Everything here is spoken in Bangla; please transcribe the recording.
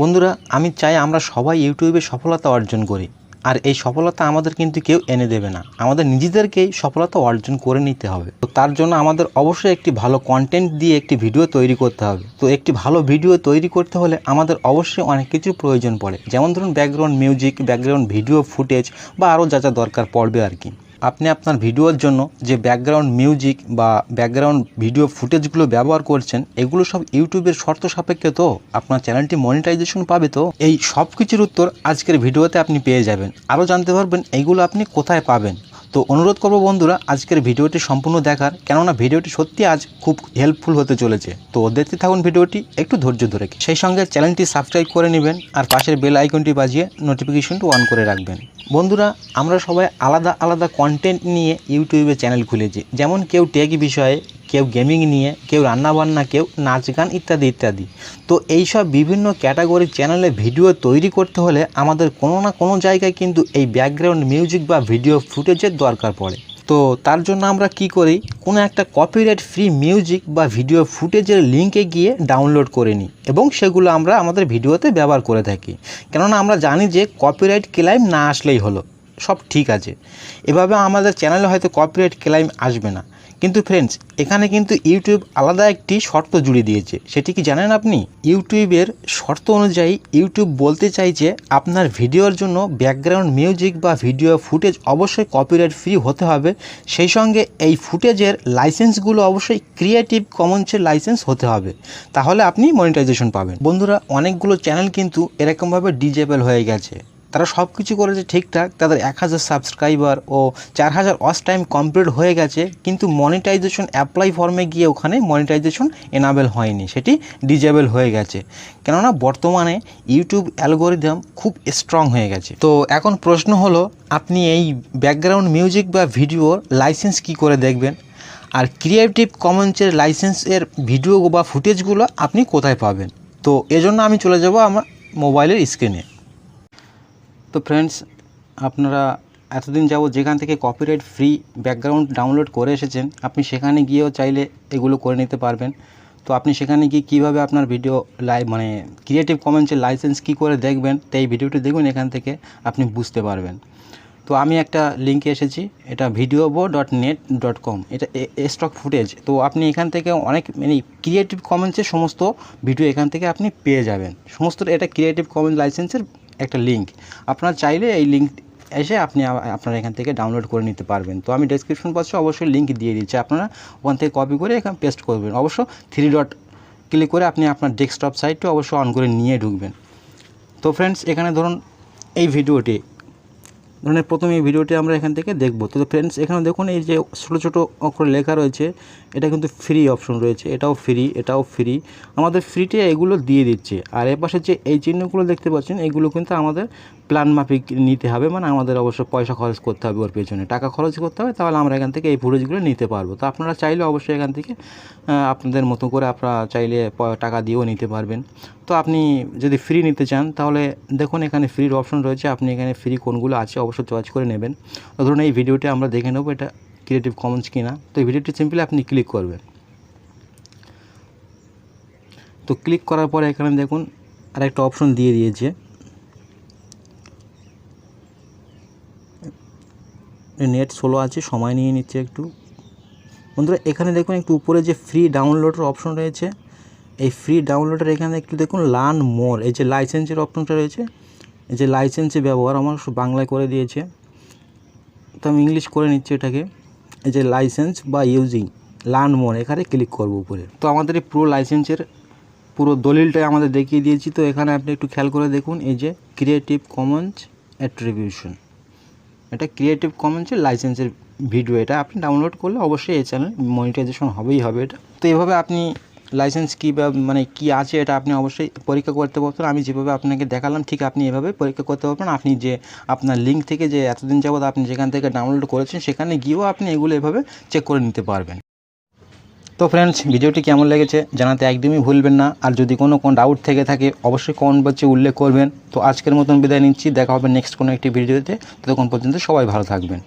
বন্ধুরা, আমি চাই আমরা সবাই ইউটিউবে সফলতা অর্জন করি। আর এই সফলতা আমাদের কিন্তু কেউ এনে দেবে না, আমাদের নিজেদেরকেই সফলতা অর্জন করে নিতে হবে। তো তার জন্য আমাদের অবশ্যই একটি ভালো কন্টেন্ট দিয়ে একটি ভিডিও তৈরি করতে হবে। তো একটি ভালো ভিডিও তৈরি করতে হলে আমাদের অবশ্যই অনেক কিছুর প্রয়োজন পড়ে, যেমন ধরুন background music, background video footage বা আরও যা যা দরকার পড়বে আর কি। আপনি আপনার ভিডিওর জন্য যে ব্যাকগ্রাউন্ড মিউজিক বা ব্যাকগ্রাউন্ড ভিডিও ফুটেজগুলো ব্যবহার করছেন, এগুলো সব ইউটিউবের শর্ত সাপেক্ষে তো আপনার চ্যানেলটি মনিটাইজেশন পাবে। তো এই সব কিছুর উত্তর আজকের ভিডিওতে আপনি পেয়ে যাবেন। আরও জানতে পারবেন এইগুলো আপনি কোথায় পাবেন। তো অনুরোধ করব বন্ধুরা আজকের ভিডিওটি সম্পূর্ণ দেখার, কেননা ভিডিওটি সত্যি আজ খুব হেল্পফুল হতে চলেছে। তো দেখতে থাকুন ভিডিওটি একটু ধৈর্য ধরে। সেই সঙ্গে চ্যানেলটি সাবস্ক্রাইব করে নেবেন আর পাশের বেল আইকনটি বাজিয়ে নোটিফিকেশনটি অন করে রাখবেন। বন্ধুরা, আমরা সবাই আলাদা আলাদা কন্টেন্ট নিয়ে ইউটিউবে চ্যানেল খুলেছি, যেমন কেউ টেক বিষয়ে, কেউ গেমিং নিয়ে, কেউ রান্নাবান্না, কেউ নাচ গান ইত্যাদি ইত্যাদি। তো এইসব বিভিন্ন ক্যাটাগরির চ্যানেলে ভিডিও তৈরি করতে হলে আমাদের কোনো না কোনো জায়গায় কিন্তু এই ব্যাকগ্রাউন্ড মিউজিক বা ভিডিও ফুটেজের দরকার পড়ে। তো তার জন্য আমরা কি করি, কোনো একটা কপিরাইট ফ্রি মিউজিক বা ভিডিও ফুটেজের লিঙ্কে গিয়ে ডাউনলোড করে নিই এবং সেগুলো আমরা আমাদের ভিডিওতে ব্যবহার করে থাকি। কেননা আমরা জানি যে কপিরাইট ক্লেইম না আসলেই হলো, সব ঠিক আছে। এভাবে আমাদের চ্যানেলে হয়তো কপিরাইট ক্লেইম আসবে না, কিন্তু ফ্রেন্ডস, এখানে কিন্তু ইউটিউব আলাদা একটি শর্ত জুড়ে দিয়েছে। সেটি কি জানেন আপনি? ইউটিউবের শর্ত অনুযায়ী ইউটিউব বলতে চাইছে আপনার ভিডিওর জন্য ব্যাকগ্রাউন্ড মিউজিক বা ভিডিও ফুটেজ অবশ্যই কপিরাইট ফ্রি হতে হবে। সেই সঙ্গে এই ফুটেজের লাইসেন্সগুলো অবশ্যই ক্রিয়েটিভ কমন্সের লাইসেন্স হতে হবে, তাহলে আপনি মনিটাইজেশন পাবেন। বন্ধুরা, অনেকগুলো চ্যানেল কিন্তু এরকমভাবে ডিজেবল হয়ে গেছে। তারা সব কিছু করেছে ঠিকঠাক, তাদের 1000 সাবস্ক্রাইবার ও 4000 ওয়াচ টাইম কমপ্লিট হয়ে গেছে, কিন্তু মনিটাইজেশন অ্যাপ্লাই ফর্মে গিয়ে ওখানে মনিটাইজেশন এনাবেল হয়নি, সেটি ডিজেবল হয়ে গেছে। কেননা বর্তমানে ইউটিউব অ্যালগোরিদম খুব স্ট্রং হয়ে গেছে। তো এখন প্রশ্ন হলো, আপনি এই ব্যাকগ্রাউন্ড মিউজিক বা ভিডিওর লাইসেন্স কি করে দেখবেন? আর ক্রিয়েটিভ কমন্সের লাইসেন্সের ভিডিও বা ফুটেজগুলো আপনি কোথায় পাবেন? তো এজন্য আমি চলে যাব আমার মোবাইলের স্ক্রিনে। তো ফ্রেন্ডস, আপনারা এতদিন যাবত যেখান থেকে কপিরাইট ফ্রি ব্যাকগ্রাউন্ড ডাউনলোড করে এসেছেন, আপনি সেখানে গিয়েও চাইলে এগুলো করে নিতে পারবেন। তো আপনি সেখানে গিয়ে কীভাবে আপনার ভিডিও ক্রিয়েটিভ কমন্সের লাইসেন্স কী করে দেখবেন, তো এই ভিডিওটি দেখবেন, এখান থেকে আপনি বুঝতে পারবেন। তো আমি একটা লিঙ্কে এসেছি, এটা videobo.net.com, এটা স্টক ফুটেজ। তো আপনি এখান থেকে অনেক ক্রিয়েটিভ কমন্সের সমস্ত ভিডিও এখান থেকে আপনি পেয়ে যাবেন। সমস্ত এটা ক্রিয়েটিভ কমন্স লাইসেন্সের একটা লিঙ্ক। আপনারা চাইলে এই লিঙ্ক এসে আপনারা এখান থেকে ডাউনলোড করে নিতে পারবেন। তো আমি ডেসক্রিপশন বক্সে অবশ্যই লিঙ্ক দিয়ে দিচ্ছি, আপনারা ওখান থেকে কপি করে এখানে পেস্ট করবেন। অবশ্য 3 ডট ক্লিক করে আপনি আপনার ডেস্কটপ সাইটটা অবশ্যই অন করে নিয়ে ঢুকবেন। তো ফ্রেন্ডস, এখানে ধরুন এই ভিডিওটি, প্রথমে এই ভিডিওটি আমরা এখান থেকে দেখব। তো ফ্রেন্ডস, এখানে দেখুন এই যে ছোটো ছোটো অক্ষরে লেখা রয়েছে, এটা কিন্তু ফ্রি অপশন রয়েছে, এটাও ফ্রি, এটাও ফ্রি। আমাদের ফ্রিতে এগুলো দিয়ে দিচ্ছে। আর এর পাশে যে এই চিহ্নগুলো দেখতে পাচ্ছেন, এগুলো কিন্তু আমাদের প্ল্যান মাফিক নিতে হবে, আমাদের অবশ্য পয়সা খরচ করতে হবে, ওর পেছনে টাকা খরচ করতে হবে, তাহলে আমরা এখান থেকে এই ফুটেজগুলো নিতে পারবো। তো আপনারা চাইলে অবশ্যই এখান থেকে আপনাদের মতো করে আপনারা চাইলে টাকা দিয়েও নিতে পারবেন। তো আপনি যদি ফ্রি নিতে চান, তাহলে দেখুন এখানে ফ্রির অপশন রয়েছে, আপনি এখানে ফ্রি কোনগুলো আছে অবশ্যই চয়েস করে নেবেন। ধরুন এই ভিডিওটা আমরা দেখে নেব এটা ক্রিয়েটিভ কমন্স কিনা। তো এই ভিডিওটি সিম্পলি আপনি ক্লিক করবেন। তো ক্লিক করার পরে এখানে দেখুন আরেকটা অপশন দিয়ে দিয়েছে, নেট স্লো আছে, সময় নিয়ে নিচ্ছে একটু। বন্ধুরা, এখানে দেখুন একটু উপরে যে ফ্রি ডাউনলোডের অপশন রয়েছে, এই ফ্রি ডাউনলোডের এখানে একটু দেখুন লার্ন মোর, এই যে লাইসেন্সের অপশনটা রয়েছে, এই যে লাইসেন্সের ব্যবহার আমার বাংলায় করে দিয়েছে, তো আমি ইংলিশ করে নিচ্ছি এটাকে। এই যে লাইসেন্স বা ইউজিং লার্ন মোর, এখানে ক্লিক করবো উপরে। তো আমাদের এই পুরো লাইসেন্সের পুরো দলিলটাই আমাদের দেখিয়ে দিয়েছি। তো এখানে আপনি একটু খেয়াল করে দেখুন, এই যে ক্রিয়েটিভ কমন্স অ্যাট্রিবিউশন, এটা ক্রিয়েটিভ কমন্সের লাইসেন্সের ভিডিও, এটা আপনি ডাউনলোড করলে অবশ্যই এই চ্যানেল মনিটাইজেশন হবেই হবে এটা। তো এভাবে আপনি লাইসেন্স কী কী আছে এটা আপনি অবশ্যই পরীক্ষা করতে পারবেন। আমি যেভাবে আপনাকে দেখালাম ঠিক আপনি এভাবে পরীক্ষা করতে পারবেন। আপনি যে আপনার লিঙ্ক থেকে যে এতদিন যাবত আপনি যেখান থেকে ডাউনলোড করেছেন, সেখানে গিয়েও আপনি এগুলো এভাবে চেক করে নিতে পারবেন। তো ফ্রেন্ডস, ভিডিওটি কেমন লেগেছে জানাতে একদমই ভুলবেন না। আর যদি কোনো ডাউট থেকে থাকে অবশ্যই কমেন্ট বক্সে উল্লেখ করবেন। তো আজকের মতন বিদায় নিচ্ছি, দেখা হবে নেক্সট কোনো একটি ভিডিওতে। ততক্ষণ পর্যন্ত সবাই ভালো থাকবেন।